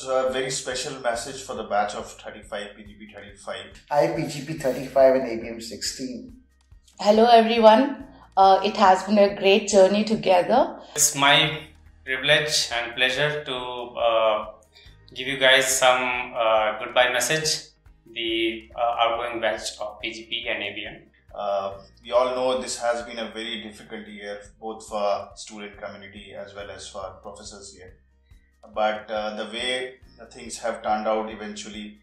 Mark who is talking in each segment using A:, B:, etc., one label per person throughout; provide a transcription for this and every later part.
A: a very special message for the batch of 35, PGP 35.
B: Hi, PGP 35 and ABM 16.
C: Hello everyone. It has been a great journey together.
D: It's my privilege and pleasure to give you guys some goodbye message, the outgoing batch of PGP and ABM.
A: We all know this has been a very difficult year, both for student community as well as for professors here. But the way things have turned out eventually,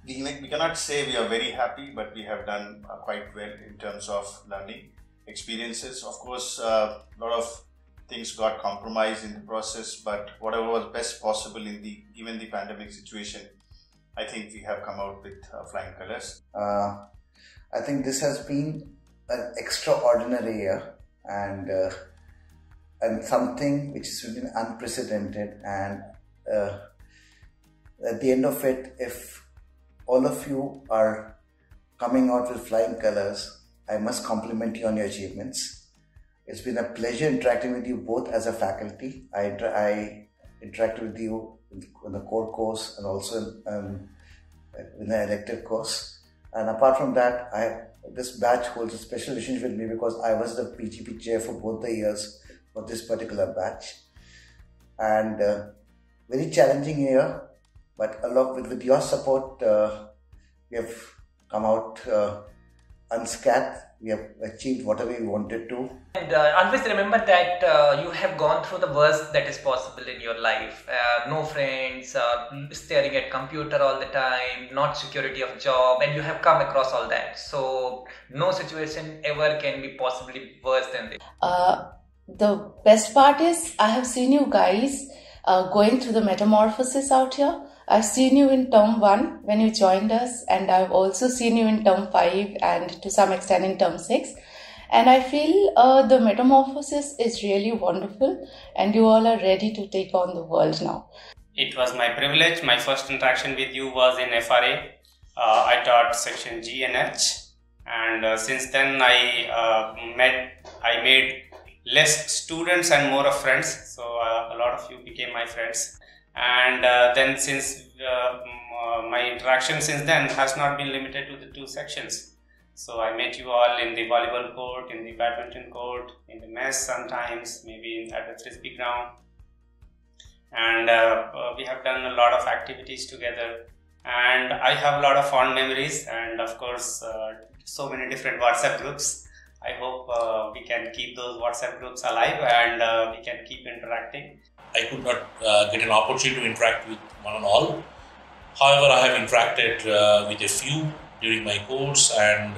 A: we cannot say we are very happy, but we have done quite well in terms of learning experiences. Of course, a lot of things got compromised in the process, but whatever was best possible given the pandemic situation, I think we have come out with flying colors.
B: I think this has been an extraordinary year and something which has been unprecedented, and at the end of it, if all of you are coming out with flying colors, I must compliment you on your achievements. It's been a pleasure interacting with you both as a faculty. I interacted with you in the core course and also in the elective course. And apart from that, this batch holds a special relationship with me because I was the PGP chair for both the years for this particular batch. And very challenging year, but along with your support, we have come out unscathed. We have achieved whatever we wanted to.
E: And always remember that you have gone through the worst that is possible in your life. No friends, staring at computer all the time, not security of job, and you have come across all that. So no situation ever can be possibly worse than this.
C: The best part is I have seen you guys going through the metamorphosis out here. I've seen you in term 1 when you joined us, and I've also seen you in term 5 and to some extent in term 6. And I feel the metamorphosis is really wonderful, and you all are ready to take on the world now.
D: It was my privilege. My first interaction with you was in FRA. I taught section G and H, and since then I made less students and more of friends. So a lot of you became my friends. And then since my interaction since then has not been limited to the 2 sections. So I met you all in the volleyball court, in the badminton court, in the mess sometimes, maybe at the frisbee ground. And we have done a lot of activities together. And I have a lot of fond memories, and of course so many different WhatsApp groups. I hope we can keep those WhatsApp groups alive and we can keep interacting.
F: I could not get an opportunity to interact with one and all. However, I have interacted with a few during my course and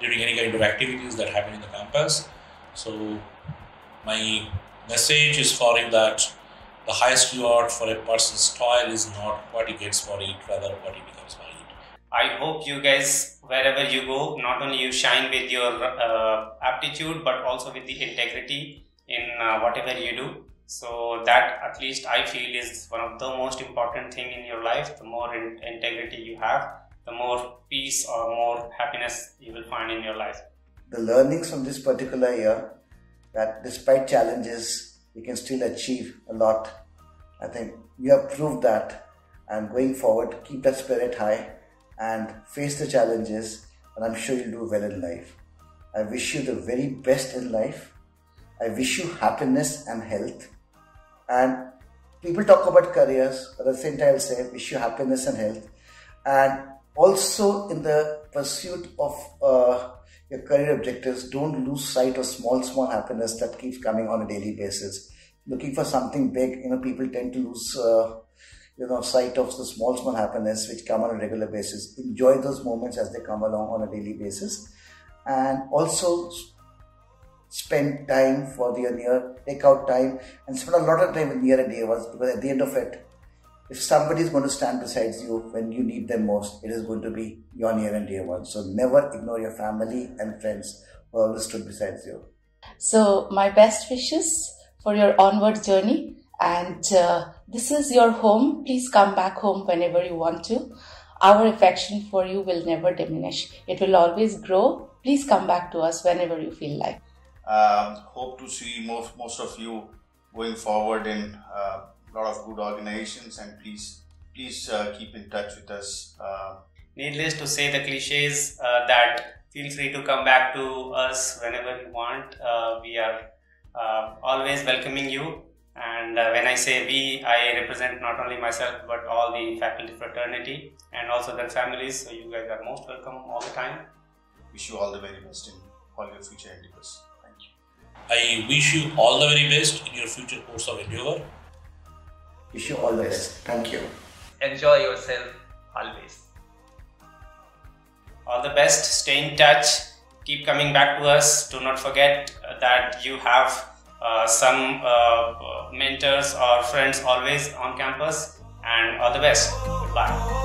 F: during any kind of activities that happen in the campus. So my message is for you that the highest reward for a person's toil is not what he gets for it, rather what he becomes by it.
D: I hope you guys, wherever you go, not only you shine with your aptitude, but also with the integrity in whatever you do. So that, at least I feel, is one of the most important thing in your life. The more integrity you have, the more peace or more happiness you will find in your life.
B: The learnings from this particular year, that despite challenges, we can still achieve a lot. I think you have proved that, and going forward, keep that spirit high and face the challenges, and I'm sure you'll do well in life. I wish you the very best in life. I wish you happiness and health. And people talk about careers, but at the same time I'll say wish you happiness and health. And also in the pursuit of your career objectives, don't lose sight of small happiness that keeps coming on a daily basis. Looking for something big, people tend to lose sight of the small happiness which come on a regular basis. Enjoy those moments as they come along on a daily basis. And also spend time for take out time and spend a lot of time with near and dear ones, because at the end of it, if somebody is going to stand beside you when you need them most, it is going to be your near and dear ones. So never ignore your family and friends who always stood beside you.
C: So my best wishes for your onward journey, and this is your home. Please come back home whenever you want to. Our affection for you will never diminish. It will always grow. Please come back to us whenever you feel like.
A: Hope to see most of you going forward in a lot of good organizations, and please keep in touch with us.
D: Needless to say the cliches that feel free to come back to us whenever you want. We are always welcoming you. And when I say we, I represent not only myself but all the faculty fraternity and also their families. So you guys are most welcome all the time.
A: Wish you all the very best in all your future endeavors. Thank you.
F: I wish you all the very best in your future course of endeavor.
B: Wish you all the best. Thank you.
E: Enjoy yourself always.
D: All the best. Stay in touch. Keep coming back to us. Do not forget that you have some mentors or friends always on campus, and all the best. Goodbye.